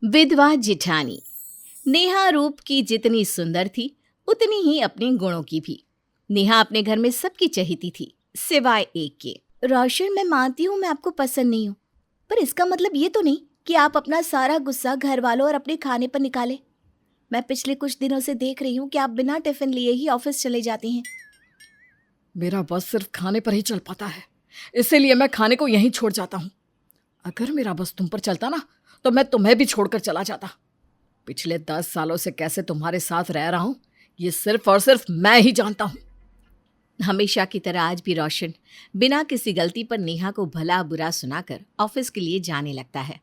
विधवा जिठानी। नेहा रूप की जितनी सुंदर थी उतनी ही अपने गुणों की भी। नेहा अपने घर में सबकी चहेती थी सिवाय एक के। रोशन, मैं मानती हूँ मैं आपको पसंद नहीं हूँ, पर इसका मतलब ये तो नहीं कि आप अपना सारा गुस्सा घर वालों और अपने खाने पर निकालें। मैं पिछले कुछ दिनों से देख रही हूँ कि आप बिना टिफिन लिए ही ऑफिस चले जाते हैं। मेरा बस सिर्फ खाने पर ही चल पाता है, इसीलिए मैं खाने को यहीं छोड़ जाता हूँ। अगर मेरा बस तुम पर चलता ना तो मैं तुम्हें भी छोड़कर चला जाता। पिछले 10 सालों से कैसे तुम्हारे साथ रह रहा हूँ ये सिर्फ और सिर्फ मैं ही जानता हूँ। हमेशा की तरह आज भी रोशन बिना किसी गलती पर नेहा को भला बुरा सुनाकर ऑफिस के लिए जाने लगता है।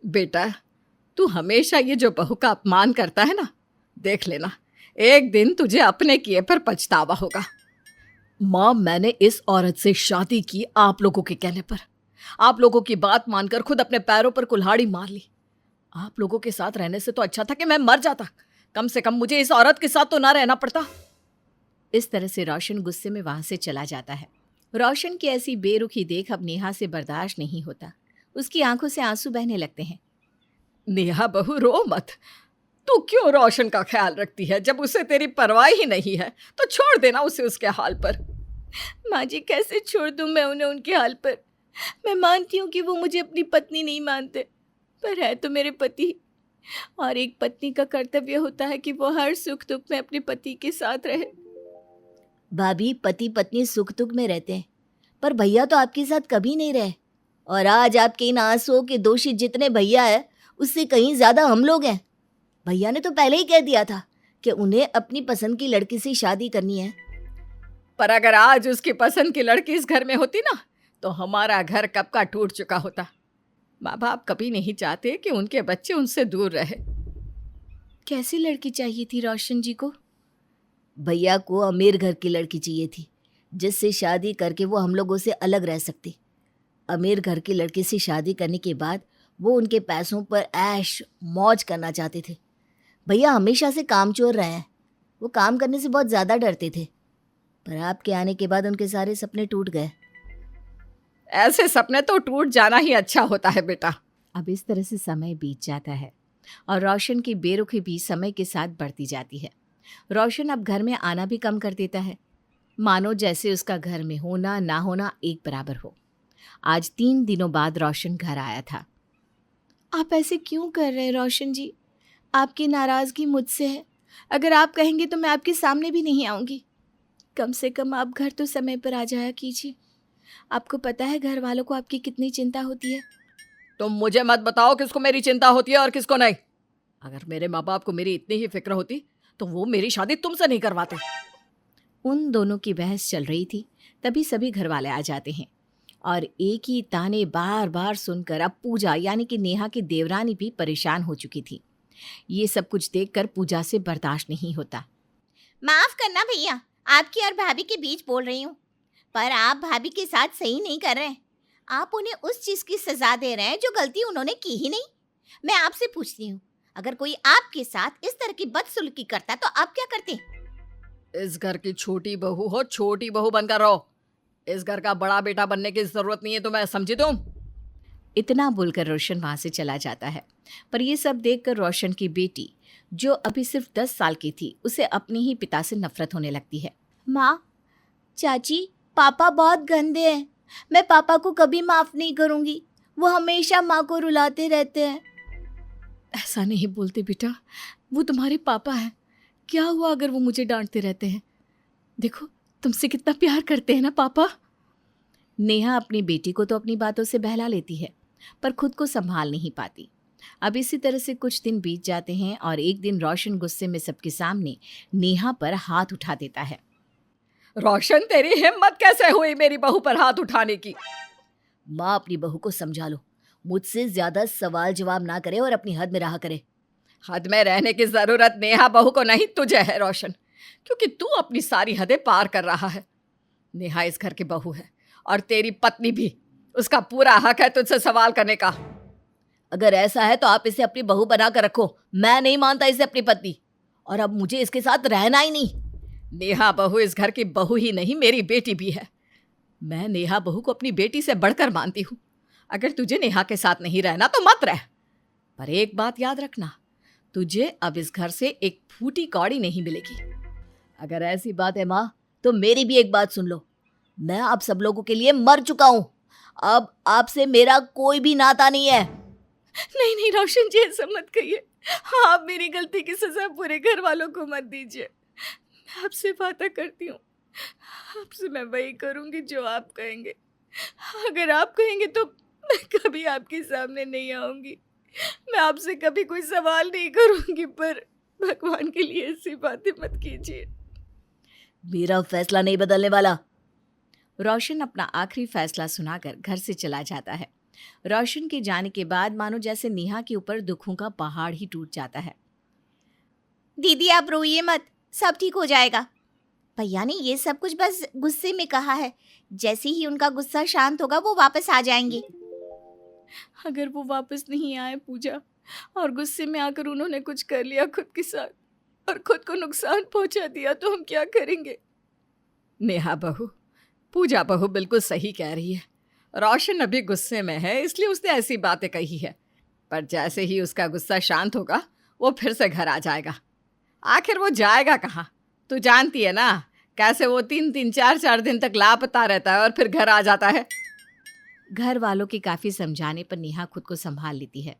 बेटा, तू हमेशा ये जो बहू का अपमान करता है ना, देख लेना एक दिन तुझे अपने किए पर पछतावा होगा। माँ, मैंने इस औरत से शादी की आप लोगों के कहने पर। आप लोगों की बात मानकर खुद अपने पैरों पर कुल्हाड़ी मार ली। आप लोगों के साथ रहने से तो अच्छा था कि मैं मर जाता। कम से कम मुझे इस औरत के साथ तो ना रहना पड़ता। इस तरह से रोशन गुस्से में वहां से चला जाता है। रोशन की ऐसी बेरुखी देख अब नेहा से बर्दाश्त नहीं होता। उसकी आंखों से आंसू बहने लगते हैं। नेहा बहू, रो मत। तू क्यों रोशन का ख्याल रखती है? जब उसे तेरी परवाह ही नहीं है तो छोड़ देना उसे उसके हाल पर। माँ जी, कैसे छोड़ दूं मैं उन्हें उनके हाल पर? मैं मानती हूँ कि वो मुझे अपनी पत्नी नहीं मानते, पर है तो मेरे पति, और एक पत्नी का कर्तव्य होता है कि वो हर सुख दुख में अपने पति के साथ रहे। भाभी, पति पत्नी सुख दुख में रहते हैं, पर भैया तो आपके साथ कभी नहीं रहे। और आज आपके इन आंसुओं के दोषी जितने भैया है उससे कहीं ज्यादा हम लोग हैं। भैया ने तो पहले ही कह दिया था कि उन्हें अपनी पसंद की लड़की से शादी करनी है। पर अगर आज उसकी पसंद की लड़की इस घर में होती ना तो हमारा घर कब का टूट चुका होता। माँ बाप कभी नहीं चाहते कि उनके बच्चे उनसे दूर रहे। कैसी लड़की चाहिए थी रोशन जी को? भैया को अमीर घर की लड़की चाहिए थी जिससे शादी करके वो हम लोगों से अलग रह सकती। अमीर घर की लड़की से शादी करने के बाद वो उनके पैसों पर ऐश मौज करना चाहते थे। भैया हमेशा से कामचोर रहे हैं, वो काम करने से बहुत ज़्यादा डरते थे, पर आपके आने के बाद उनके सारे सपने टूट गए। ऐसे सपने तो टूट जाना ही अच्छा होता है बेटा। अब इस तरह से समय बीत जाता है और रोशन की बेरुखी भी समय के साथ बढ़ती जाती है। रोशन अब घर में आना भी कम कर देता है, मानो जैसे उसका घर में होना ना होना एक बराबर हो। आज 3 दिनों बाद रोशन घर आया था। आप ऐसे क्यों कर रहे हैं रोशन जी? आपकी नाराज़गी मुझसे है। अगर आप कहेंगे तो मैं आपके सामने भी नहीं आऊँगी। कम से कम आप घर तो समय पर आ जाया कीजिए। आपको पता है घर वालों को आपकी कितनी चिंता होती है। तुम मुझे मत बताओ किसको मेरी चिंता होती है और किसको नहीं। अगर मेरे माँ बाप को मेरी इतनी ही फिक्र होती तो वो मेरी शादी तुमसे नहीं करवाते। उन दोनों की बहस चल रही थी, तभी सभी घर वाले आ जाते हैं और एक ही ताने बार बार सुनकर अब पूजा यानी कि नेहा की देवरानी भी परेशान हो चुकी थी। ये सब कुछ देखकर पूजा से बर्दाश्त नहीं होता। माफ करना भैया, आपकी और भाभी के बीच बोल रही हूँ, पर आप भाभी के साथ सही नहीं कर रहे। आप उन्हें उस चीज की सजा दे रहे हैं जो गलती उन्होंने की ही नहीं। मैं आपसे पूछती हूँ, अगर कोई आपके साथ इस तरह की बदसलूकी करता तो आप क्या करते? इस घर की छोटी बहू हो, छोटी बहू बनकर रहो। इस घर का बड़ा बेटा बनने की जरूरत नहीं है, तो मैं समझी तुम। इतना बोलकर रोशन वहां से चला जाता है, पर यह सब देखकर रोशन की बेटी जो अभी सिर्फ 10 साल की थी उसे अपने ही पिता से नफरत होने लगती है। माँ, चाची, पापा बहुत गंदे हैं। मैं पापा को कभी माफ नहीं करूंगी। वो हमेशा माँ को रुलाते रहते हैं। ऐसा नहीं बोलते बेटा, वो तुम्हारे पापा हैं। क्या हुआ अगर वो मुझे डांटते रहते हैं? देखो तुमसे कितना प्यार करते हैं ना पापा। नेहा अपनी बेटी को तो अपनी बातों से बहला लेती है, पर खुद को संभाल नहीं पाती। अब इसी तरह से कुछ दिन बीत जाते हैं और एक दिन रोशन गुस्से में सबके सामने नेहा पर हाथ उठा देता है। रोशन, तेरी हिम्मत कैसे हुई मेरी बहू पर हाथ उठाने की? माँ, अपनी बहू को समझा लो, मुझसे ज्यादा सवाल जवाब ना करे और अपनी हद में रहा करे। हद में रहने की जरूरत नेहा बहू को नहीं, तुझे है रोशन, क्योंकि तू अपनी सारी हदें पार कर रहा है। नेहा इस घर की बहू है और तेरी पत्नी भी। उसका पूरा हक है तुझसे सवाल करने का। अगर ऐसा है तो आप इसे अपनी बहू बना कर रखो। मैं नहीं मानता इसे अपनी पत्नी, और अब मुझे इसके साथ रहना ही नहीं। नेहा बहू इस घर की बहू ही नहीं, मेरी बेटी भी है। मैं नेहा बहू को अपनी बेटी से बढ़कर मानती हूँ। अगर तुझे नेहा के साथ नहीं रहना तो मत रह। पर एक बात याद रखना, तुझे अब इस घर से एक फूटी कौड़ी नहीं मिलेगी। अगर ऐसी बात है माँ, तो मेरी भी एक बात सुन लो। मैं आप सब लोगों के लिए मर चुका हूँ। अब आपसे मेरा कोई भी नाता नहीं है। नहीं नहीं रोशन जी, ऐसा मत कहिए। आप मेरी गलती की सजा पूरे घर वालों को मत दीजिए। मैं आपसे वादा करती हूँ, आपसे मैं वही करूँगी जो आप कहेंगे। अगर आप कहेंगे तो मैं कभी आपके सामने नहीं आऊँगी, मैं आपसे कभी कोई सवाल नहीं करूँगी, पर भगवान के लिए ऐसी बातें मत कीजिए। मेरा फैसला नहीं बदलने वाला। रोशन अपना आखिरी फैसला सुनाकर घर से चला जाता है। रोशन के जाने के बाद मानो जैसे नेहा के ऊपर दुखों का पहाड़ ही टूट जाता है। दीदी आप रोइए मत, सब ठीक हो जाएगा। भैया ने ये सब कुछ बस गुस्से में कहा है। जैसे ही उनका गुस्सा शांत होगा वो वापस आ जाएंगे। अगर वो वापस नहीं आए पूजा, और गुस्से में आकर उन्होंने कुछ कर लिया खुद के साथ और खुद को नुकसान पहुंचा दिया, तो हम क्या करेंगे? नेहा बहू, पूजा बहू बिल्कुल सही कह रही है। रोशन अभी गुस्से में है, इसलिए उसने ऐसी बातें कही है, पर जैसे ही उसका गुस्सा शांत होगा वो फिर से घर आ जाएगा। आखिर वो जाएगा कहाँ? तू जानती है ना कैसे वो 3-3 4-4 दिन तक लापता रहता है और फिर घर आ जाता है। घर वालों के काफ़ी समझाने पर नेहा खुद को संभाल लेती है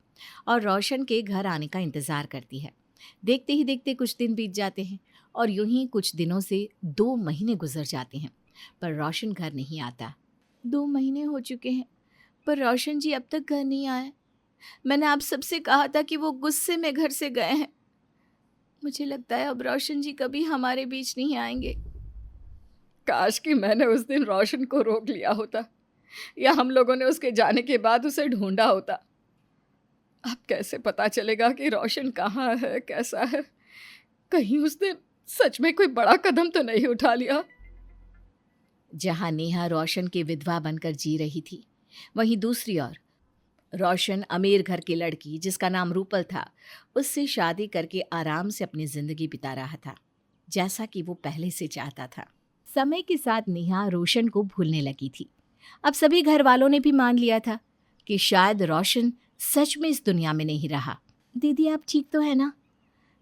और रोशन के घर आने का इंतज़ार करती है। देखते ही देखते कुछ दिन बीत जाते हैं और यूं ही कुछ दिनों से 2 महीने गुजर जाते हैं, पर रोशन घर नहीं आता। 2 महीने हो चुके हैं, पर रोशन जी अब तक घर नहीं आए। मैंने आप सबसे कहा था कि वो गुस्से में घर से गए हैं। मुझे लगता है अब रोशन जी कभी हमारे बीच नहीं आएंगे। काश कि मैंने उस दिन रोशन को रोक लिया होता, या हम लोगों ने उसके जाने के बाद उसे ढूंढा होता। अब कैसे पता चलेगा कि रोशन कहाँ है, कैसा है? कहीं उसने सच में कोई बड़ा कदम तो नहीं उठा लिया। जहाँ नेहा रोशन की विधवा बनकर जी रही थी, वहीं दूसरी ओर रोशन अमीर घर की लड़की जिसका नाम रूपल था, उससे शादी करके आराम से अपनी जिंदगी बिता रहा था, जैसा कि वो पहले से चाहता था। समय के साथ नेहा रोशन को भूलने लगी थी। अब सभी घर वालों ने भी मान लिया था कि शायद रोशन सच में इस दुनिया में नहीं रहा। दीदी आप ठीक तो है ना?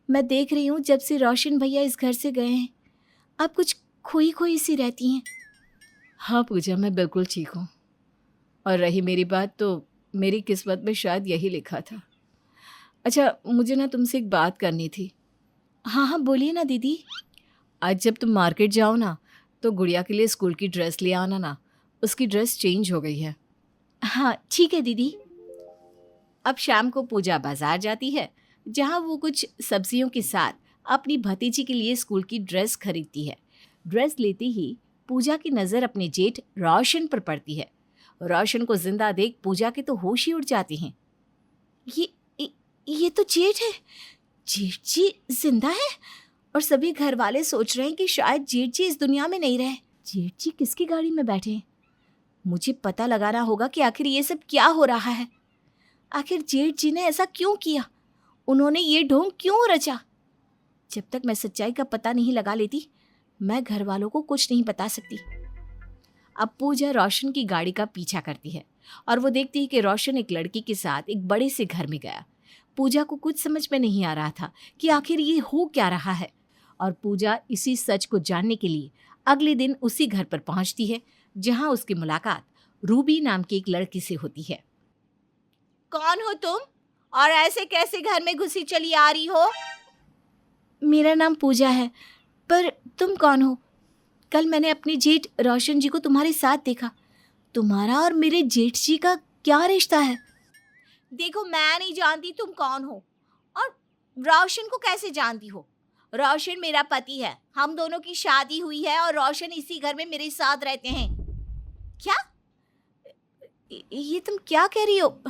मैं देख रही हूँ जब से रोशन भैया इस घर से गए हैं, आप कुछ खोई खोई सी रहती हैं। हाँ पूजा, मैं बिल्कुल ठीक हूँ, और रही मेरी बात तो मेरी किस्मत में शायद यही लिखा था। अच्छा, मुझे ना तुमसे एक बात करनी थी। हाँ हाँ बोलिए ना दीदी। आज जब तुम मार्केट जाओ ना, तो गुड़िया के लिए स्कूल की ड्रेस ले आना ना, उसकी ड्रेस चेंज हो गई है। हाँ ठीक है दीदी। अब शाम को पूजा बाजार जाती है, जहाँ वो कुछ सब्जियों के साथ अपनी भतीजी के लिए स्कूल की ड्रेस खरीदती है। ड्रेस लेते ही पूजा की नज़र अपने जेठ रोशन पर पड़ती है। रोशन को जिंदा देख पूजा के तो होश ही उड़ जाते हैं। ये तो जेठ है। जेठ जी जिंदा है, और सभी घर वाले सोच रहे हैं कि शायद जेठ जी इस दुनिया में नहीं रहे। जेठ जी किसकी गाड़ी में बैठे हैं? मुझे पता लगाना होगा कि आखिर ये सब क्या हो रहा है। आखिर जेठ जी ने ऐसा क्यों किया? उन्होंने ये ढोंग क्यों रचा? जब तक मैं सच्चाई का पता नहीं लगा लेती, मैं घर वालों को कुछ नहीं बता सकती। अब पूजा रोशन की गाड़ी का पीछा करती है और वो देखती है कि रोशन एक लड़की के साथ एक बड़े से घर में गया। पूजा को कुछ समझ में नहीं आ रहा था कि आखिर ये हो क्या रहा है, और पूजा इसी सच को जानने के लिए अगले दिन उसी घर पर पहुंचती है जहां उसकी मुलाकात रूबी नाम की एक लड़की से होती है। कौन हो तुम, और ऐसे कैसे घर में घुसी चली आ रही हो? मेरा नाम पूजा है, पर तुम कौन हो? कल मैंने अपने जेठ रोशन जी को तुम्हारे साथ देखा। तुम्हारा और मेरे जेठ जी का क्या रिश्ता है? देखो मैं नहीं जानती तुम कौन हो, और रोशन को कैसे जानती हो? रोशन मेरा पति है, हम दोनों की शादी हुई है और रोशन इसी घर में मेरे साथ रहते हैं। क्या? ये तुम क्या कह रही हो?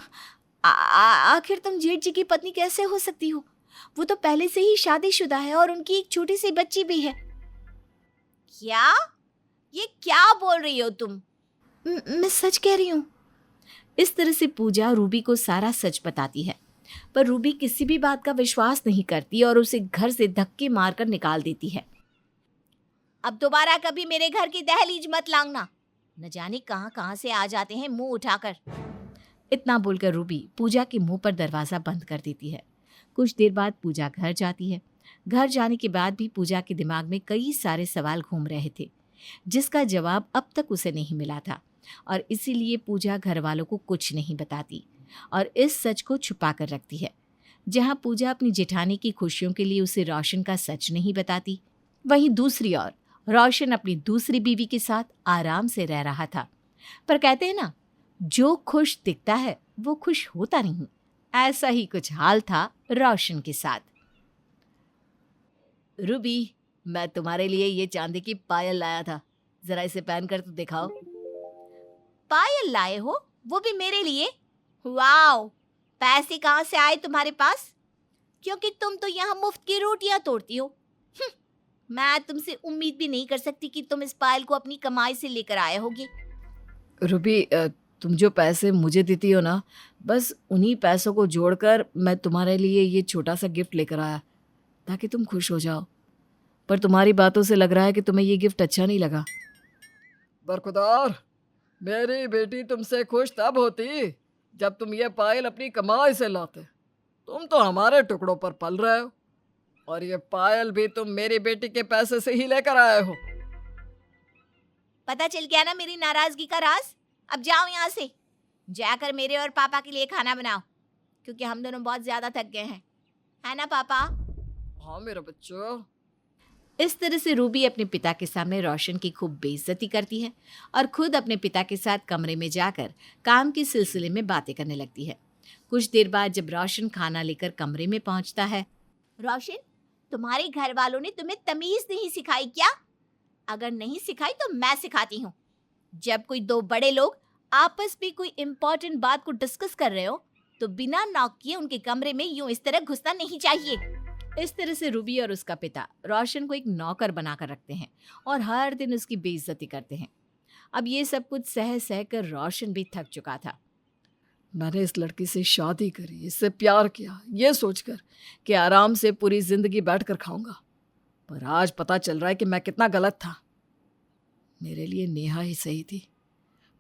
आखिर तुम जेठ जी की पत्नी कैसे हो सकती हो? वो तो पहले से ही शादीशुदा है और उनकी एक छोटी सी बच्ची भी है। क्या? ये क्या बोल रही हो तुम? मैं सच कह रही हूँ। इस तरह से पूजा रूबी को सारा सच बताती है, पर रूबी किसी भी बात का विश्वास नहीं करती और उसे घर से धक्के मारकर निकाल देती है। अब दोबारा कभी मेरे घर की दहलीज मत लांघना, न जाने कहाँ कहाँ से आ जाते हैं मुंह उठाकर। इतना बोलकर रूबी पूजा के मुंह पर दरवाज़ा बंद कर देती है। कुछ देर बाद पूजा घर जाती है। घर जाने के बाद भी पूजा के दिमाग में कई सारे सवाल घूम रहे थे जिसका जवाब अब तक उसे नहीं मिला था, और इसीलिए पूजा घर वालों को कुछ नहीं बताती और इस सच को छुपा कर रखती है। जहाँ पूजा अपनी जेठानी की खुशियों के लिए उसे रोशन का सच नहीं बताती, वहीं दूसरी ओर रोशन अपनी दूसरी बीवी के साथ आराम से रह रहा था। पर कहते हैं ना, जो खुश दिखता है वो खुश होता नहीं। ऐसा ही कुछ हाल था रोशन के साथ। रूबी, मैं तुम्हारे लिए ये चांदी की पायल लाया था, जरा इसे पहन कर तो दिखाओ। पायल लाए हो, वो भी मेरे लिए? वाओ, पैसे कहाँ से आए तुम्हारे पास? क्योंकि तुम तो यहाँ मुफ्त की रोटियां तोड़ती हो। मैं तुमसे उम्मीद भी नहीं कर सकती कि तुम इस पायल को अपनी कमाई से लेकर आए होगे। रूबी, तुम जो पैसे मुझे देती हो ना, बस उन्हीं पैसों को जोड़कर मैं तुम्हारे लिए ये छोटा सा गिफ्ट लेकर आया ताकि तुम खुश हो जाओ। पर तुम्हारी बातों से लग रहा है कि तुम्हें ये गिफ्ट अच्छा नहीं लगा। बरखुदार, मेरी बेटी तुमसे खुश तब होती जब तुम ये पायल अपनी कमाई से लाते। तुम तो हमारे टुकड़ों पर पल रहे हो, और ये पायल भी तुम मेरी बेटी के पैसे से ही लेकर आए हो। पता चल गया ना मेरी नाराजगी का राज। अब जाओ यहाँ से, जाकर मेरे और पापा के लिए खाना बनाओ, क्योंकि हम दोनों बहुत ज्यादा थक गए हैं। है ना पापा? हाँ मेरा बच्चों। इस तरह से रूबी अपने पिता के सामने रोशन की खूब बेइज्जती करती है और खुद अपने पिता के साथ कमरे में जाकर काम के सिलसिले में बातें करने लगती है। कुछ देर बाद जब रोशन खाना लेकर कमरे में पहुंचता है। रोशन, तुम्हारे घर वालों ने तुम्हें तमीज नहीं सिखाई क्या? अगर नहीं सिखाई तो मैं सिखाती हूँ। जब कोई दो बड़े लोग आपस में कोई इम्पोर्टेंट बात को डिस्कस कर रहे हो तो बिना नॉक किए उनके कमरे में यूं इस तरह घुसना नहीं चाहिए। इस तरह से रूबी और उसका पिता रोशन को एक नौकर बनाकर रखते हैं और हर दिन उसकी बेइज्जती करते हैं। अब ये सब कुछ सह सह कर रोशन भी थक चुका था। मैंने इस लड़की से शादी करी, इससे प्यार किया, ये सोचकर कि आराम से पूरी जिंदगी बैठकर खाऊंगा। पर आज पता चल रहा है कि मैं कितना गलत था। मेरे लिए नेहा ही सही थी,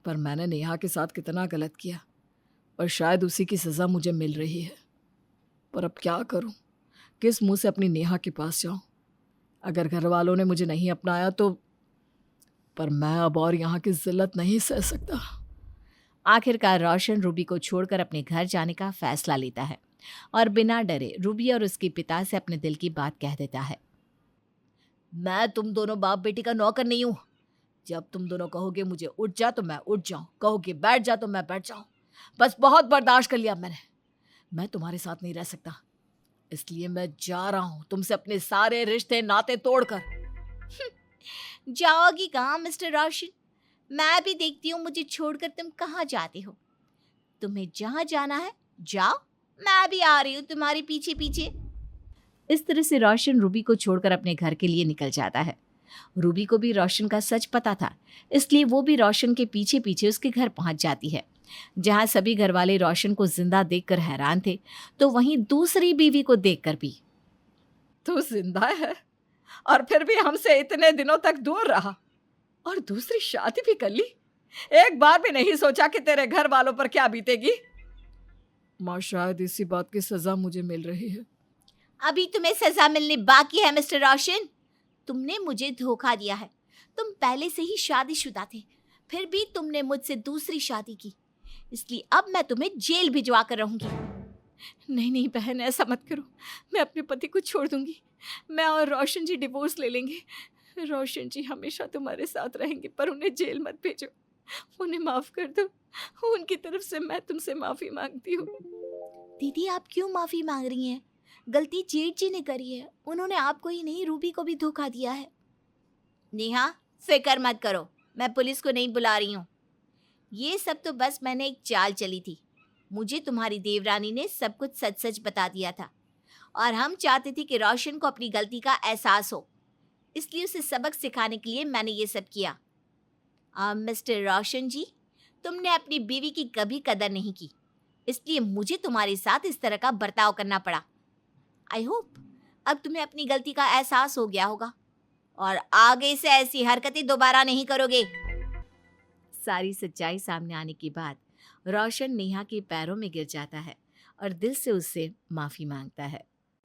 पर मैंने नेहा के साथ कितना गलत किया, और शायद उसी की सज़ा मुझे मिल रही है। पर अब क्या करूं? किस मुंह से अपनी नेहा के पास जाऊं? अगर घर वालों ने मुझे नहीं अपनाया तो, पर मैं अब और यहाँ की जिल्लत नहीं सह सकता। आखिरकार रोशन रूबी को छोड़कर अपने घर जाने का फैसला लेता है और बिना डरे रूबी और उसके पिता से अपने दिल की बात कह देता है। मैं तुम दोनों बाप बेटी का नौकर नहीं हूं। जब तुम दोनों कहोगे मुझे उठ जा तो मैं उठ जाऊं, कहोगे बैठ जा तो मैं बैठ जाऊं। बस बहुत बर्दाश्त कर लिया मैंने। मैं तुम्हारे साथ नहीं रह सकता, इसलिए मैं जा रहा हूं तुमसे अपने सारे रिश्ते नाते तोड़कर। जाओगी कहाँ मिस्टर रोशन? मैं भी देखती हूँ मुझे छोड़कर तुम कहाँ जाते हो। तुम्हें जहाँ जाना है जाओ, मैं भी आ रही हूँ तुम्हारे पीछे पीछे। इस तरह से रोशन रूबी को छोड़कर अपने घर के लिए निकल जाता है। रूबी को भी रोशन का सच पता था, इसलिए वो भी रोशन के पीछे पीछे उसके घर पहुंच जाती है। जहां सभी घर वाले रोशन को जिंदा देखकर हैरान थे, तो वहीं दूसरी बीवी को देखकर भी। तू जिंदा है और फिर भी हमसे इतने दिनों तक दूर रहा, और दूसरी शादी भी कर ली। एक बार भी नहीं सोचा कि तेरे घर वालों पर क्या बीतेगी। माँ, शायद इसी बात की सजा मुझे मिल रही है। अभी तुम्हें सजा मिलने बाकी है मिस्टर रोशन। तुमने मुझे धोखा दिया है। तुम पहले से ही शादीशुदा थे, फिर भी तुमने मुझसे दूसरी शादी की, इसलिए अब मैं तुम्हें जेल भिजवा कर रहूंगी। नहीं नहीं बहन, ऐसा मत करो। मैं अपने पति को छोड़ दूंगी। मैं और रोशन जी डिवोर्स ले लेंगे। रोशन जी हमेशा तुम्हारे साथ रहेंगे, पर उन्हें जेल मत भेजो। उन्हें माफ कर दो। उनकी तरफ से मैं तुमसे माफी मांगती हूँ। दीदी, आप क्यों माफी मांग रही हैं? गलती जेठ जी ने करी है। उन्होंने आपको ही नहीं, रूबी को भी धोखा दिया है। नेहा, फिक्र मत करो, मैं पुलिस को नहीं बुला रही हूँ। ये सब तो बस मैंने एक चाल चली थी। मुझे तुम्हारी देवरानी ने सब कुछ सच सच बता दिया था, और हम चाहते थे कि रोशन को अपनी गलती का एहसास हो, इसलिए उसे सबक सिखाने के लिए मैंने ये सब किया। मिस्टर रोशन जी, तुमने अपनी बीवी की कभी कदर नहीं की, इसलिए मुझे तुम्हारे साथ इस तरह का बर्ताव करना पड़ा। आई होप अब तुम्हें अपनी गलती का एहसास हो गया होगा और आगे से ऐसी हरकतें दोबारा नहीं करोगे। सारी सच्चाई सामने आने के बाद रोशन नेहा के पैरों में गिर जाता है और दिल से उससे माफ़ी मांगता है।